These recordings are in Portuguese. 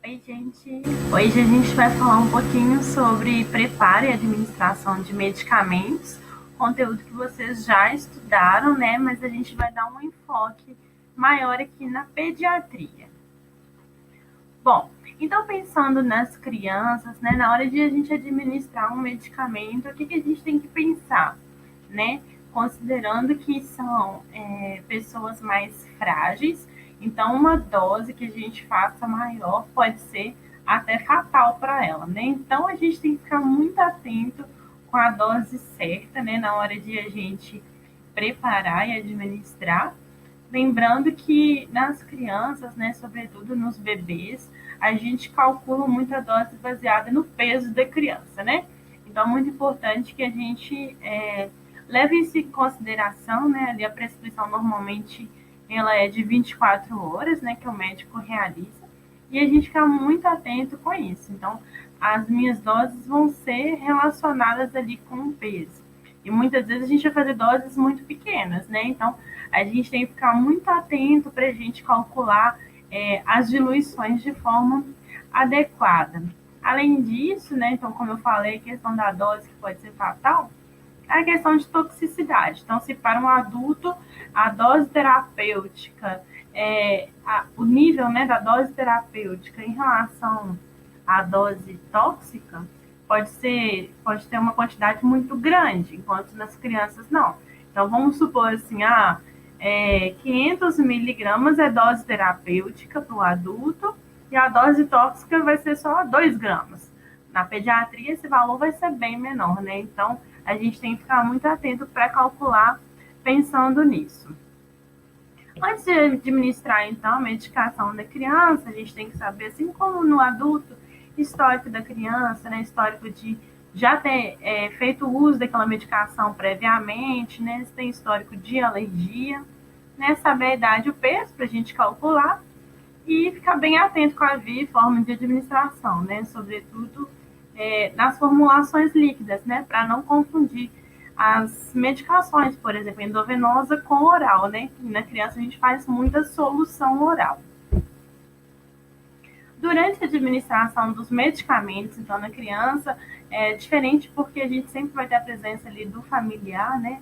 Oi, gente. Hoje a gente vai falar um pouquinho sobre preparo e administração de medicamentos, conteúdo que vocês já estudaram, né? Mas a gente vai dar um enfoque maior aqui na pediatria. Bom, então pensando nas crianças, né? Na hora de a gente administrar um medicamento, o que a gente tem que pensar, né? Considerando que são pessoas mais frágeis, então uma dose que a gente faça maior pode ser até fatal para ela, né? Então a gente tem que ficar muito atento com a dose certa, né? Na hora de a gente preparar e administrar. Lembrando que nas crianças, né, sobretudo nos bebês, a gente calcula muito a dose baseada no peso da criança, né? Então, é muito importante que a gente leve isso em consideração, né? Ali a prescrição normalmente ela é de 24 horas, né, que o médico realiza, e a gente fica muito atento com isso. Então, as minhas doses vão ser relacionadas ali com o peso. E muitas vezes a gente vai fazer doses muito pequenas, né? Então, a gente tem que ficar muito atento para a gente calcular as diluições de forma adequada. Além disso, né, então, como eu falei, a questão da dose que pode ser fatal, é a questão de toxicidade. Então, se para um adulto a dose terapêutica, o nível, né, da dose terapêutica em relação à dose tóxica, pode ter uma quantidade muito grande, enquanto nas crianças não. Então, vamos supor assim, 500 miligramas é dose terapêutica para o adulto e a dose tóxica vai ser só 2 gramas. Na pediatria, esse valor vai ser bem menor, né? Então, a gente tem que ficar muito atento para calcular pensando nisso. Antes de administrar, então, a medicação da criança, a gente tem que saber, assim como no adulto, histórico da criança, né? Histórico de já ter feito uso daquela medicação previamente, né? Se tem histórico de alergia, né? Saber a idade e o peso para a gente calcular e ficar bem atento com a via e forma de administração, né? Sobretudo nas formulações líquidas, né? Para não confundir as medicações, por exemplo, endovenosa com oral, né? E na criança a gente faz muita solução oral. Durante a administração dos medicamentos, então, na criança, é diferente porque a gente sempre vai ter a presença ali do familiar, né?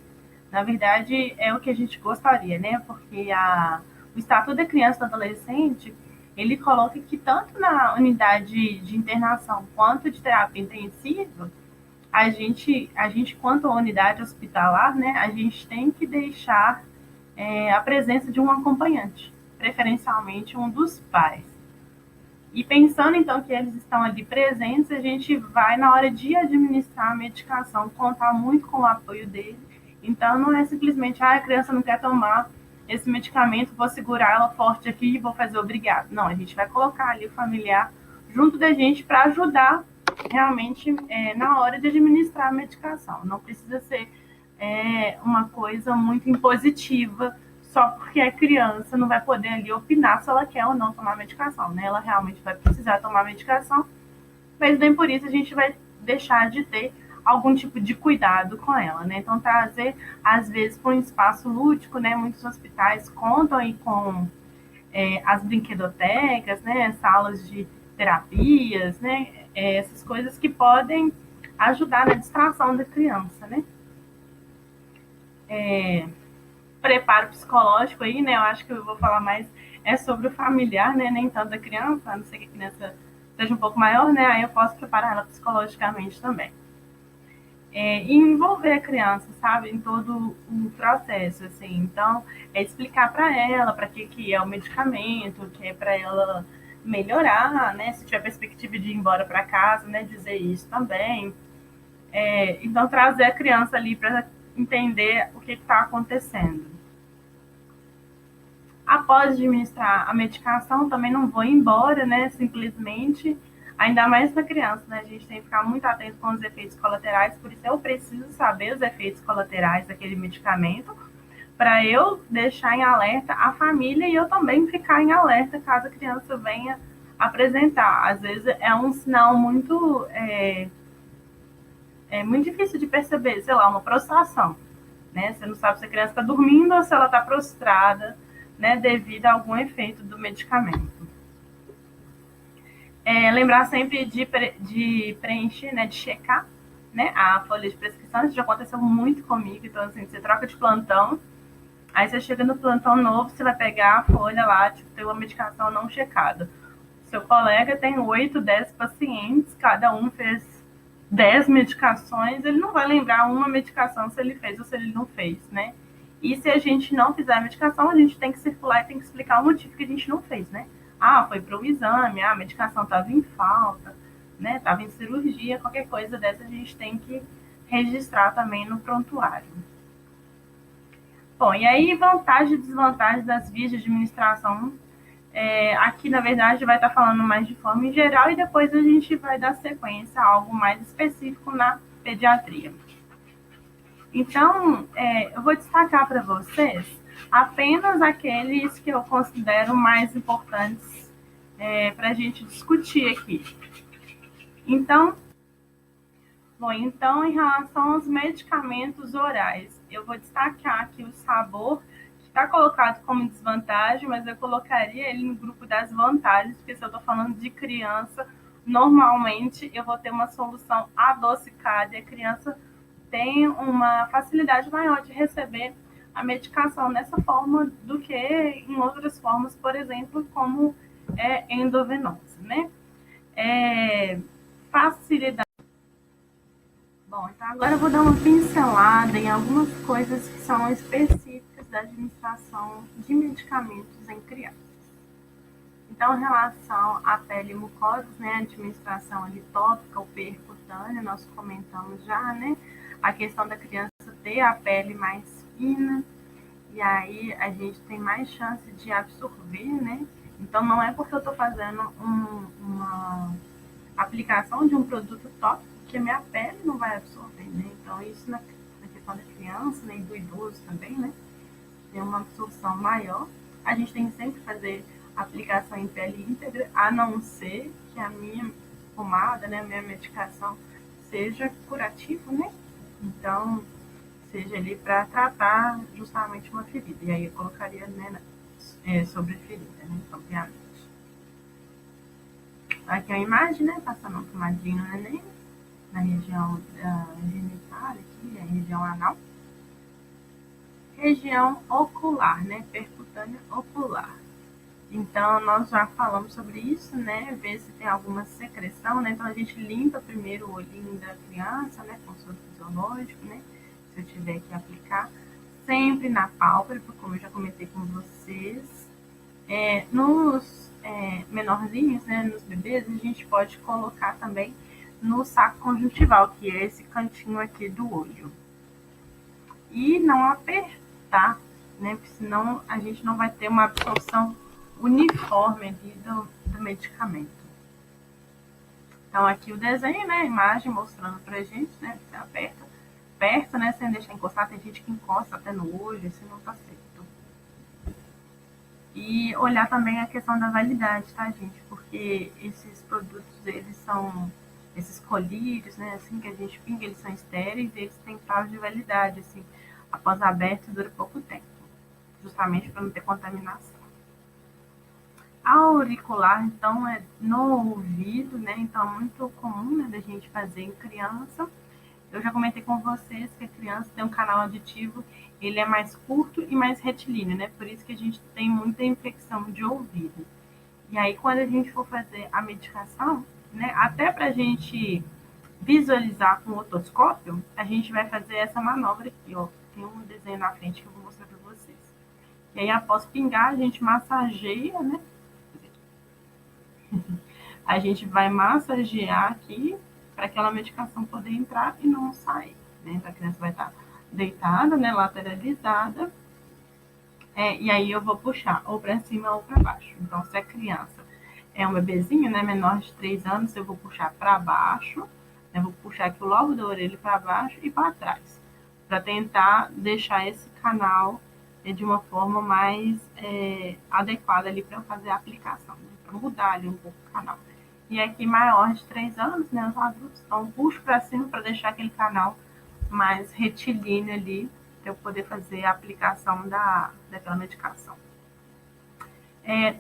Na verdade, é o que a gente gostaria, né? Porque o Estatuto da Criança e do Adolescente, ele coloca que tanto na unidade de internação quanto de terapia intensiva, a gente quanto à unidade hospitalar, né? A gente tem que deixar a presença de um acompanhante, preferencialmente um dos pais. E pensando, então, que eles estão ali presentes, a gente vai, na hora de administrar a medicação, contar muito com o apoio dele. Então, não é simplesmente, a criança não quer tomar esse medicamento, vou segurar ela forte aqui e vou fazer obrigado. Não, a gente vai colocar ali o familiar junto da gente para ajudar realmente na hora de administrar a medicação. Não precisa ser uma coisa muito impositiva só porque é criança, não vai poder ali opinar se ela quer ou não tomar medicação, né? Ela realmente vai precisar tomar medicação, mas nem por isso a gente vai deixar de ter algum tipo de cuidado com ela, né? Então, trazer, às vezes, para um espaço lúdico, né? Muitos hospitais contam aí com as brinquedotecas, né? Salas de terapias, né? Essas coisas que podem ajudar na distração da criança, né? Preparo psicológico aí, né? Eu acho que eu vou falar mais sobre o familiar, né? Nem tanto da criança, a não ser que a criança seja um pouco maior, né? Aí eu posso preparar ela psicologicamente também. E envolver a criança, sabe, em todo o processo, assim. Então, explicar para ela para que é o medicamento, que é para ela melhorar, né? Se tiver perspectiva de ir embora para casa, né? Dizer isso também. Então, trazer a criança ali para entender o que está acontecendo. Após administrar a medicação, também não vou embora, né? Simplesmente, ainda mais na criança, né? A gente tem que ficar muito atento com os efeitos colaterais, por isso eu preciso saber os efeitos colaterais daquele medicamento, para eu deixar em alerta a família e eu também ficar em alerta caso a criança venha apresentar. Às vezes é um sinal muito difícil de perceber, sei lá, uma prostração, né? Você não sabe se a criança está dormindo ou se ela está prostrada, né, devido a algum efeito do medicamento. Lembrar sempre de preencher, né, de checar, né, a folha de prescrição. Isso já aconteceu muito comigo. Então, assim, você troca de plantão, aí você chega no plantão novo, você vai pegar a folha lá, tipo, tem uma medicação não checada. Seu colega tem 8, 10 pacientes, cada um fez 10 medicações, ele não vai lembrar uma medicação se ele fez ou se ele não fez, né? E se a gente não fizer a medicação, a gente tem que circular e tem que explicar o motivo que a gente não fez, né? Ah, foi para o exame, a medicação estava em falta, né? Estava em cirurgia, qualquer coisa dessa a gente tem que registrar também no prontuário. Bom, e aí vantagem e desvantagem das vias de administração. Aqui, na verdade, vai estar falando mais de forma em geral e depois a gente vai dar sequência a algo mais específico na pediatria. Então, eu vou destacar para vocês apenas aqueles que eu considero mais importantes para a gente discutir aqui. Então, em relação aos medicamentos orais, eu vou destacar aqui o sabor, que está colocado como desvantagem, mas eu colocaria ele no grupo das vantagens, porque se eu estou falando de criança, normalmente eu vou ter uma solução adocicada e a criança tem uma facilidade maior de receber a medicação nessa forma do que em outras formas, por exemplo, como endovenosa, né? Facilidade. Bom, então agora eu vou dar uma pincelada em algumas coisas que são específicas da administração de medicamentos em crianças. Então, em relação à pele e mucosas, né, a administração ali tópica ou percutânea, nós comentamos já, né, a questão da criança ter a pele mais fina, e aí a gente tem mais chance de absorver, né? Então, não é porque eu estou fazendo uma aplicação de um produto tópico que a minha pele não vai absorver, né? Então, isso na questão da criança, né, e do idoso também, né? Tem uma absorção maior. A gente tem que sempre fazer aplicação em pele íntegra, a não ser que a minha pomada, né, a minha medicação seja curativa, né? Então, seja ali para tratar justamente uma ferida. E aí eu colocaria, né, sobre a ferida, né, obviamente. Aqui é a imagem, né, passando uma pomadinha no neném, na região genital, aqui, a região anal. Região ocular, né, percutânea ocular. Então, nós já falamos sobre isso, né? Ver se tem alguma secreção, né? Então, a gente limpa primeiro o olhinho da criança, né? Com soro fisiológico, né? Se eu tiver que aplicar. Sempre na pálpebra, como eu já comentei com vocês. Nos menorzinhos, né? Nos bebês, a gente pode colocar também no saco conjuntival, que é esse cantinho aqui do olho. E não apertar, né? Porque senão a gente não vai ter uma absorção uniforme ali do medicamento. Então, aqui o desenho, né? A imagem mostrando pra gente, né? Você aperta perto, né? Sem deixar encostar. Tem gente que encosta até no olho, assim não tá certo. E olhar também a questão da validade, tá, gente? Porque esses produtos, eles são esses colírios, né? Assim que a gente pinga, eles são estéreis e eles têm prazo de validade, assim. Após aberto, dura pouco tempo. Justamente para não ter contaminação. Auricular, então, é no ouvido, né? Então, é muito comum, né, da gente fazer em criança. Eu já comentei com vocês que a criança tem um canal auditivo, ele é mais curto e mais retilíneo, né? Por isso que a gente tem muita infecção de ouvido. E aí, quando a gente for fazer a medicação, né, até para a gente visualizar com o otoscópio, a gente vai fazer essa manobra aqui, ó. Tem um desenho na frente que eu vou mostrar para vocês. E aí, após pingar, a gente massageia, né? A gente vai massagear aqui para aquela medicação poder entrar e não sair. Né? Então, a criança vai estar deitada, né, lateralizada, e aí eu vou puxar ou para cima ou para baixo. Então, se a criança é um bebezinho, né, menor de 3 anos, eu vou puxar para baixo, né, vou puxar aqui o lobo da orelha para baixo e para trás, para tentar deixar esse canal de uma forma mais adequada ali para fazer a aplicação, né, para mudar ali um pouco o canal. E aqui, maior de 3 anos, né, os adultos, então puxo para cima para deixar aquele canal mais retilíneo ali, para eu poder fazer a aplicação daquela medicação.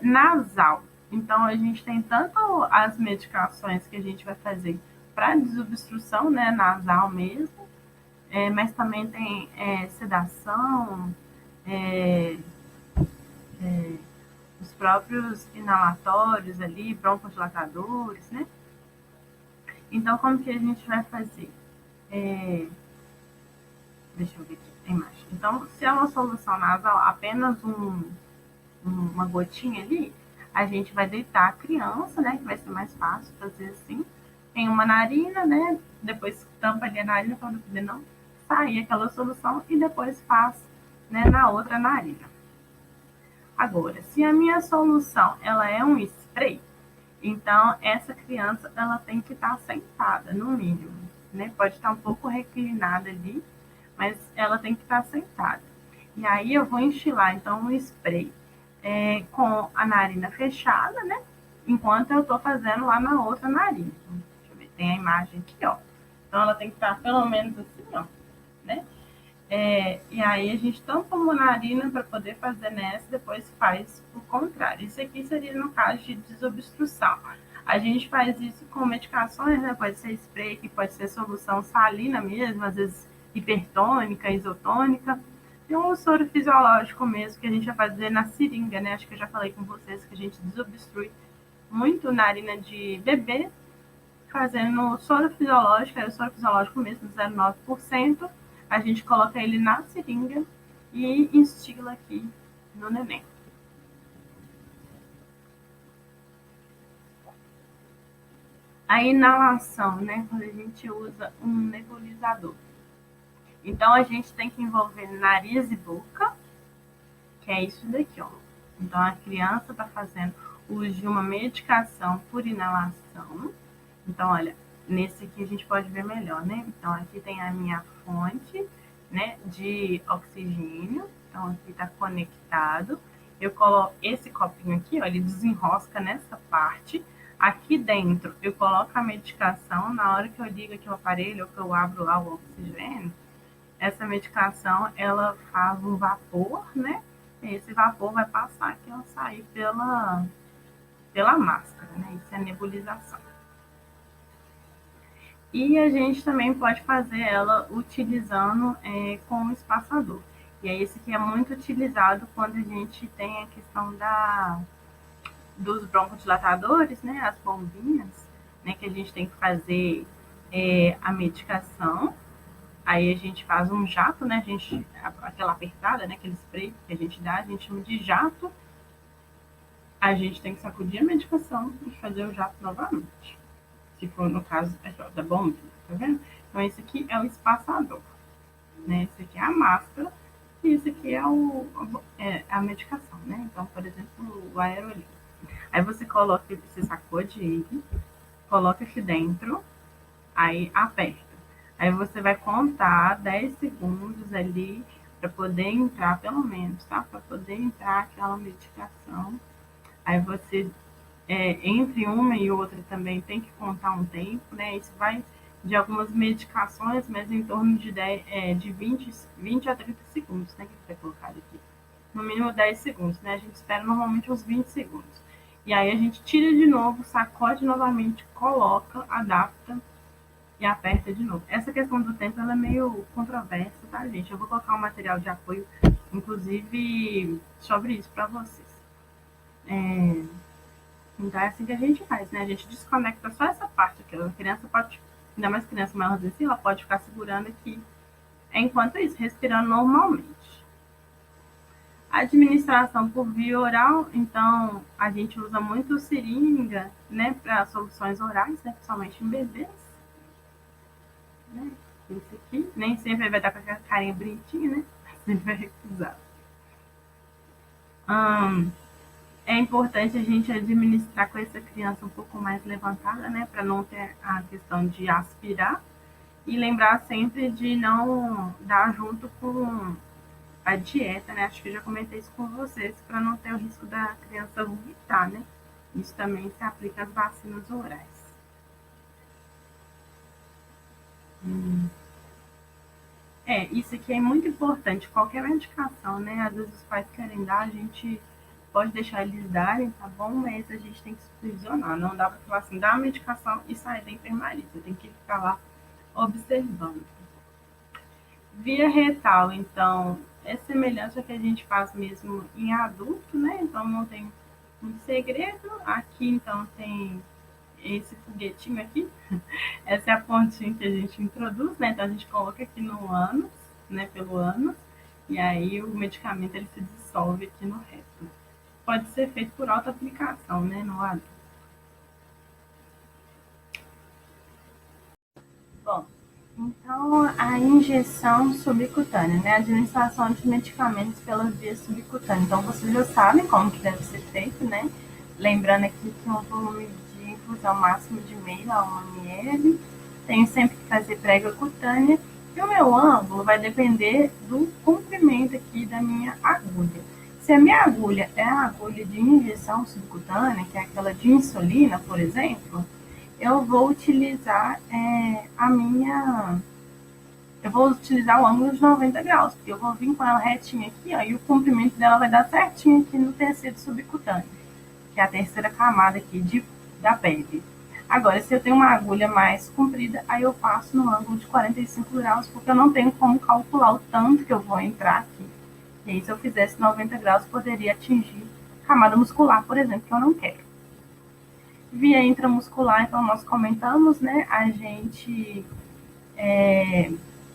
Nasal. Então, a gente tem tanto as medicações que a gente vai fazer para desobstrução, né, nasal mesmo, mas também tem sedação, é, os próprios inalatórios ali, broncodilatadores, né? Então, como que a gente vai fazer? É, deixa eu ver aqui a imagem. Então, se é uma solução nasal, apenas uma gotinha ali, a gente vai deitar a criança, né? Que vai ser mais fácil fazer assim, em uma narina, né? Depois tampa ali a narina para poder não sair aquela solução e depois faz, né, na outra narina. Agora, se a minha solução ela é um spray, então essa criança ela tem que estar sentada, no mínimo, né? Pode estar um pouco reclinada ali, mas ela tem que estar sentada. E aí eu vou enchilar então o spray com a narina fechada, né? Enquanto eu estou fazendo lá na outra narina. Deixa eu ver, tem a imagem aqui, ó. Então ela tem que estar pelo menos assim, ó, né? E aí a gente tampa uma narina para poder fazer nessa, depois faz o contrário. Isso aqui seria no caso de desobstrução. A gente faz isso com medicações, né? Pode ser spray, que pode ser solução salina mesmo, às vezes hipertônica, isotônica. Tem um soro fisiológico mesmo que a gente vai fazer na seringa, né? Acho que eu já falei com vocês que a gente desobstrui muito narina de bebê, fazendo soro fisiológico, é o soro fisiológico mesmo, 0,9%. A gente coloca ele na seringa e instila aqui no neném. A inalação, né? Quando a gente usa um nebulizador. Então a gente tem que envolver nariz e boca, que é isso daqui, ó. Então a criança está fazendo uso de uma medicação por inalação. Então, olha, nesse aqui a gente pode ver melhor, né? Então aqui tem a minha fonte, né, de oxigênio. Então aqui está conectado. Eu coloco esse copinho aqui, ó, ele desenrosca nessa parte. Aqui dentro eu coloco a medicação. Na hora que eu ligo aqui o aparelho, ou que eu abro lá o oxigênio, essa medicação ela faz um vapor, né? E esse vapor vai passar aqui, ó, sair pela máscara, né? Isso é nebulização. E a gente também pode fazer ela utilizando com o espaçador. E aí esse aqui é muito utilizado quando a gente tem a questão dos broncodilatadores, né, as bombinhas, né, que a gente tem que fazer a medicação. Aí a gente faz um jato, né, aquela apertada, né, aquele spray que a gente dá, a gente chama de jato. A gente tem que sacudir a medicação e fazer o jato novamente. Se for no caso da bombinha, tá vendo? Então esse aqui é o espaçador, né? Esse aqui é a máscara e esse aqui é a medicação, né? Então, por exemplo, o aerolito. Aí você coloca, você sacode ele, coloca aqui dentro, aí aperta. Aí você vai contar 10 segundos ali para poder entrar, pelo menos, tá? Para poder entrar aquela medicação. Aí você entre uma e outra também tem que contar um tempo, né? Isso vai de algumas medicações, mas em torno de, 10, de 20 a 30 segundos, né? Que foi colocado aqui. No mínimo 10 segundos, né? A gente espera normalmente uns 20 segundos. E aí a gente tira de novo, sacode novamente, coloca, adapta e aperta de novo. Essa questão do tempo ela é meio controversa, tá, gente? Eu vou colocar um material de apoio, inclusive, sobre isso para vocês. Então é assim que a gente faz, né? A gente desconecta só essa parte aqui. A criança pode, ainda mais criança maior assim, ela pode ficar segurando aqui enquanto isso, respirando normalmente. A administração por via oral, então a gente usa muito seringa, né, para soluções orais, né, principalmente em bebês. Né? Esse aqui nem sempre vai dar com aquela carinha bonitinha, né? Sempre vai recusar. É importante a gente administrar com essa criança um pouco mais levantada, né, para não ter a questão de aspirar e lembrar sempre de não dar junto com a dieta, né? Acho que eu já comentei isso com vocês, para não ter o risco da criança vomitar, né? Isso também se aplica às vacinas orais. Isso aqui é muito importante. Qualquer medicação, né? Às vezes os pais querem dar, a gente pode deixar eles darem, tá bom? Mas a gente tem que supervisionar. Não dá para falar assim, dá a medicação e sair da enfermaria. Você tem que ficar lá observando. Via retal, então, é semelhante ao que a gente faz mesmo em adulto, né? Então não tem muito segredo. Aqui, então, tem esse foguetinho aqui. Essa é a pontinha que a gente introduz, né? Então a gente coloca aqui no ânus, né? Pelo ânus. E aí o medicamento ele se dissolve aqui no reto. Pode ser feito por auto-aplicação, né? No adulto. Bom, então a injeção subcutânea, né? A administração de medicamentos pela via subcutânea. Então vocês já sabem como que deve ser feito, né? Lembrando aqui que é um volume de infusão máximo de meio a 1 ml. Tenho sempre que fazer prega cutânea. E o meu ângulo vai depender do comprimento aqui da minha agulha. Se a minha agulha é a agulha de injeção subcutânea, que é aquela de insulina, por exemplo, eu vou utilizar a minha. Eu vou utilizar o ângulo de 90 graus, porque eu vou vir com ela retinha aqui, ó, e o comprimento dela vai dar certinho aqui no tecido subcutâneo, que é a terceira camada aqui da pele. Agora, se eu tenho uma agulha mais comprida, aí eu passo no ângulo de 45 graus, porque eu não tenho como calcular o tanto que eu vou entrar aqui. E aí, se eu fizesse 90 graus, poderia atingir camada muscular, por exemplo, que eu não quero. Via intramuscular, então, nós comentamos, né? A gente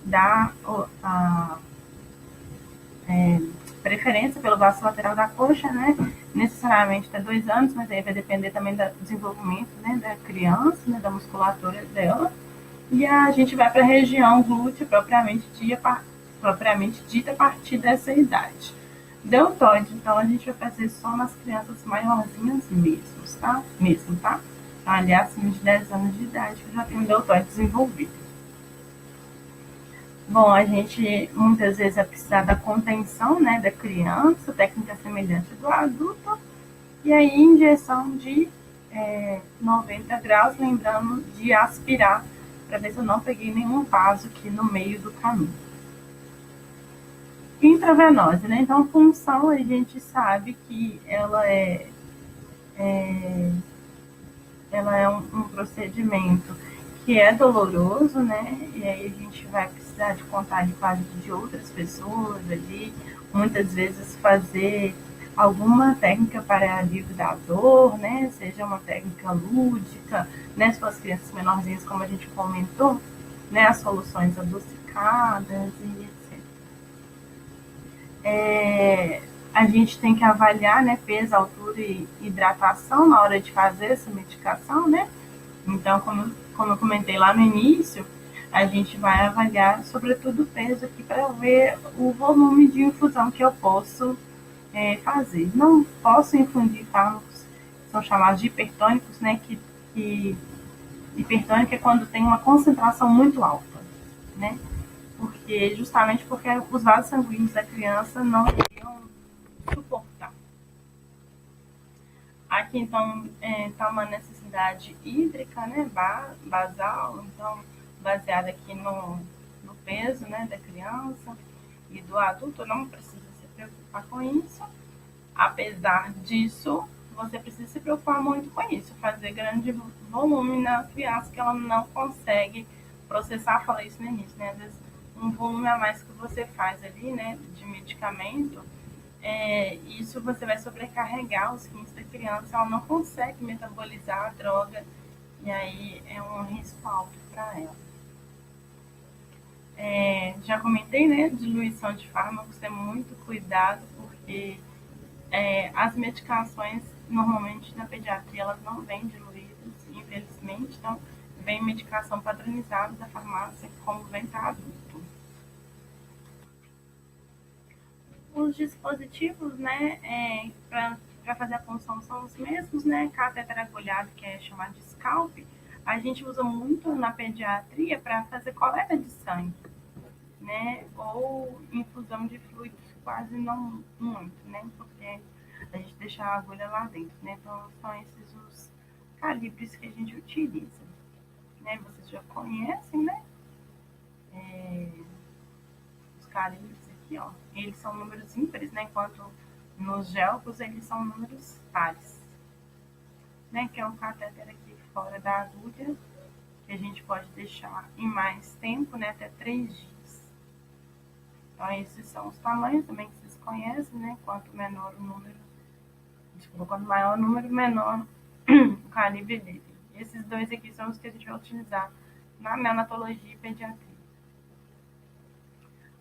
dá a preferência pelo vaso lateral da coxa, né? Necessariamente até 2 anos, mas aí vai depender também do desenvolvimento, né, da criança, né, da musculatura dela. E a gente vai para a região glútea propriamente dita a partir dessa idade. Deltoide, então a gente vai fazer só nas crianças maiorzinhas mesmo, tá? Então, ali acima de 10 anos de idade que já tem o deltoide desenvolvido. Bom, a gente muitas vezes vai precisar da contenção, né, da criança, técnica semelhante do adulto, e aí injeção de 90 graus, lembrando de aspirar, para ver se eu não peguei nenhum vaso aqui no meio do caminho. Intravenosa, né? Então, função, a gente sabe que ela é um procedimento que é doloroso, né? E aí a gente vai precisar de contato com a ajuda de outras pessoas ali, muitas vezes fazer alguma técnica para alívio da dor, né? Seja uma técnica lúdica, né? Se for as crianças menorzinhas, como a gente comentou, né? As soluções adocicadas e etc. A gente tem que avaliar, né? Peso, altura e hidratação na hora de fazer essa medicação, né? Então, como eu comentei lá no início, a gente vai avaliar, sobretudo, o peso aqui para ver o volume de infusão que eu posso fazer. Não posso infundir fármacos que são chamados de hipertônicos, né? Que hipertônico é quando tem uma concentração muito alta, né? Justamente porque os vasos sanguíneos da criança não iriam suportar. Aqui, então, está uma necessidade hídrica, né, basal, então, baseada aqui no peso, né, da criança e do adulto, não precisa se preocupar com isso. Apesar disso, você precisa se preocupar muito com isso, fazer grande volume na criança que ela não consegue processar, falei isso no início, né, às vezes um volume a mais que você faz ali, né, de medicamento, isso você vai sobrecarregar os rins da criança, ela não consegue metabolizar a droga e aí é um risco alto para ela. Já comentei, né, diluição de fármacos, ter muito cuidado porque as medicações normalmente na pediatria elas não vêm diluídas, infelizmente, então vem medicação padronizada da farmácia como vem para adulto. Os dispositivos, né, para fazer a punção são os mesmos, né? Catéter agulhado, que é chamado de scalp, a gente usa muito na pediatria para fazer coleta de sangue, né? Ou infusão de fluidos, quase não muito, né? Porque a gente deixa a agulha lá dentro, né? Então, são esses os calibres que a gente utiliza, né? Vocês já conhecem, né? Os calibres aqui, ó, eles são números ímpares, né? Enquanto Nos gélcos, eles são números pares, né? Que é um catéter aqui fora da agulha, que a gente pode deixar em mais tempo, né? Até 3 dias. Então, esses são os tamanhos também que vocês conhecem, né? Quanto menor o número, desculpa, quanto maior o número, menor o calibre dele. Esses dois aqui são os que a gente vai utilizar na neonatologia e pediatria.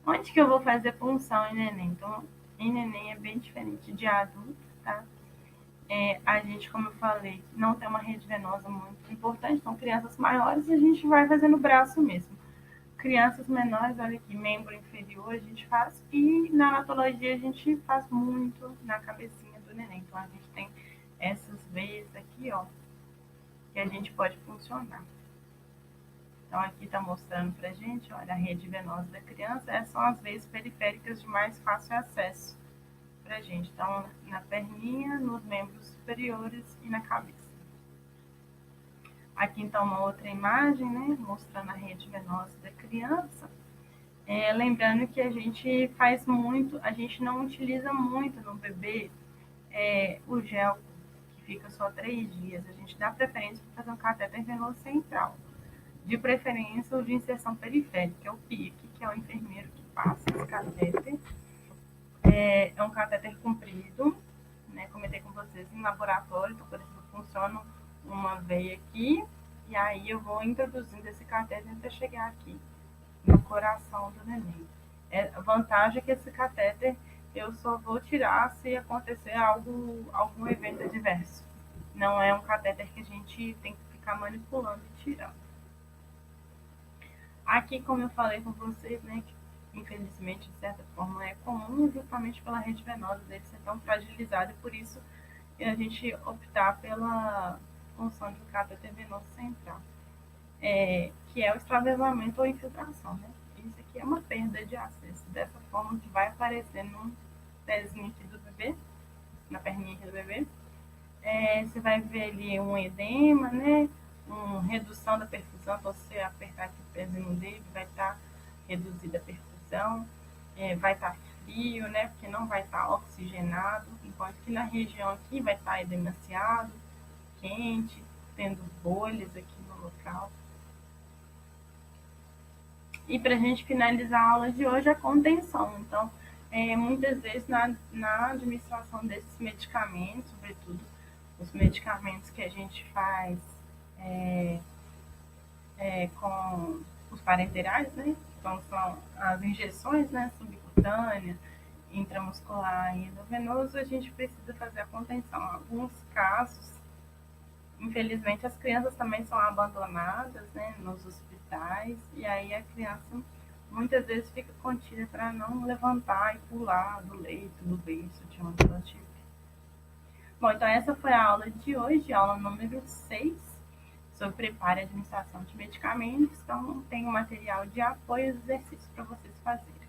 Onde que eu vou fazer punção em neném? Então, em neném é bem diferente de adulto, tá? A gente, como eu falei, não tem uma rede venosa muito importante, então crianças maiores a gente vai fazer no braço mesmo. Crianças menores, olha aqui, membro inferior a gente faz, e na anatologia a gente faz muito na cabecinha do neném. Então a gente tem essas veias aqui, ó, que a gente pode funcionar. Então aqui está mostrando pra gente, olha, a rede venosa da criança, essas são as veias periféricas de mais fácil acesso pra gente. Então, na perninha, nos membros superiores e na cabeça. Aqui então uma outra imagem, né, mostrando a rede venosa da criança. Lembrando que a gente faz muito, a gente não utiliza muito no bebê o gel, que fica só 3 dias. A gente dá preferência para fazer um catéter venoso central. De preferência o de inserção periférica, que é o PIC, que é o enfermeiro que passa esse catéter. É um catéter comprido, né? Comentei com vocês em laboratório, então por exemplo, funciona uma veia aqui, e aí eu vou introduzindo esse catéter até chegar aqui, no coração do neném. A vantagem é que esse catéter eu só vou tirar se acontecer algum evento adverso. Não é um catéter que a gente tem que ficar manipulando e tirando. Aqui, como eu falei com vocês, né, que infelizmente, de certa forma, é comum justamente pela rede venosa dele ser tão fragilizada, e por isso a gente optar pela função de um catéter venoso central, que é o extravasamento ou infiltração, né? Isso aqui é uma perda de acesso. Dessa forma que vai aparecer no pezinho aqui do bebê, na perninha aqui do bebê. Você vai ver ali um edema, né? Uma redução da perfusão, então se você apertar aqui o pezinho dele, vai estar reduzida a perfusão, vai estar frio, né? Porque não vai estar oxigenado, enquanto que na região aqui vai estar edemaciado, quente, tendo bolhas aqui no local. E para a gente finalizar a aula de hoje, a contenção. Então, muitas vezes na administração desses medicamentos, sobretudo os medicamentos que a gente faz com os parenterais, né? Então, são as injeções, né, subcutâneas, intramuscular e endovenoso, a gente precisa fazer a contenção. Em alguns casos, infelizmente, as crianças também são abandonadas, né, nos hospitais, e aí a criança muitas vezes fica contida para não levantar e pular do leito, do berço de onde ela estiver. Bom, então essa foi a aula de hoje, aula número 6, sobre preparo e administração de medicamentos. Então, tem um material de apoio e exercícios para vocês fazerem.